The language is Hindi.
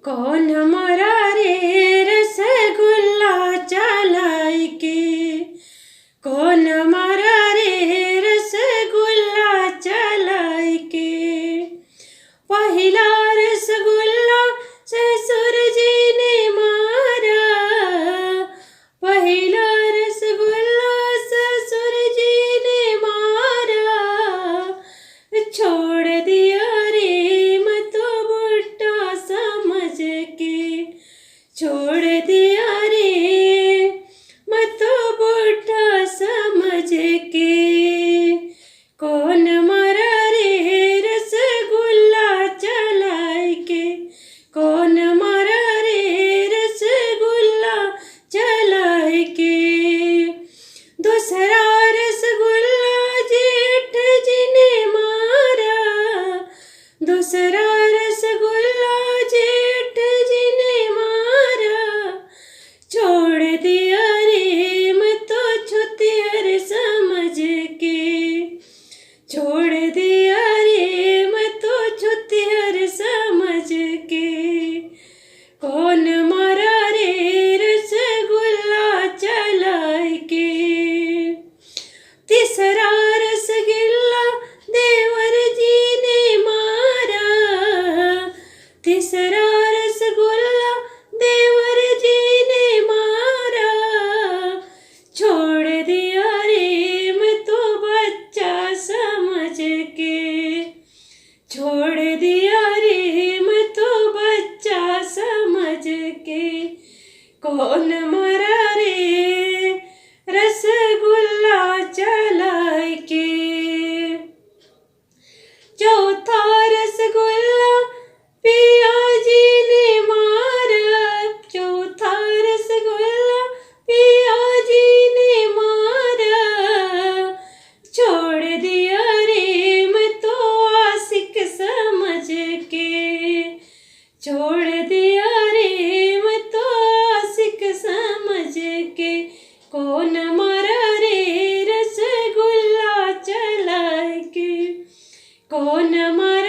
कौन हमारा रे रसगुल्ला चलाई के, कौन हमारा रे रसगुल्ला चलाई के। पहला रसगुल्ला ससुर जी ने मारा, पहला रसगुल्ला ससुर जी ने मारा। छोड़ दिया रे मैं तो बुढ़ा समझ के, छोड़ दिया रे मैं तो बुढ़ा समझ के। कौन मारा रे रसगुल्ला चलाई के, कौन मारा रे रसगुल्ला चलाई के। दूसरा रसगुल्ला जेठ जी ने मारा, दूसरा रसगुल्ला जेठ जी ने मारा। छोड़ दिया रे मैं तो छुतियर समझ के, छोड़ दिया रे मैं तो छुतियर समझ के। कौन मारा रे रसगुल्ला चलाई के। तीसरा रसगुल्ला देवर जी ने मारा, तीसरा रसगुल्ला देवर जी ने मारा। छोड़ दिया रे मैं तो बच्चा समझ के, छोड़ दिया रे मैं तो बच्चा समझ के। कौन मारा रे रसगुल्ला चलाई के। चौथा रसगुल्ला पिया जी ने मारा, चौथा रसगुल्ला पिया जी ने मारा। छोड़ दिया रे मैं तो आशिक समझ के, छोड़ दिया रे मैं तो आशिक समझ के। कौन मारा रे रसगुल्ला चलाई के, कौन मारा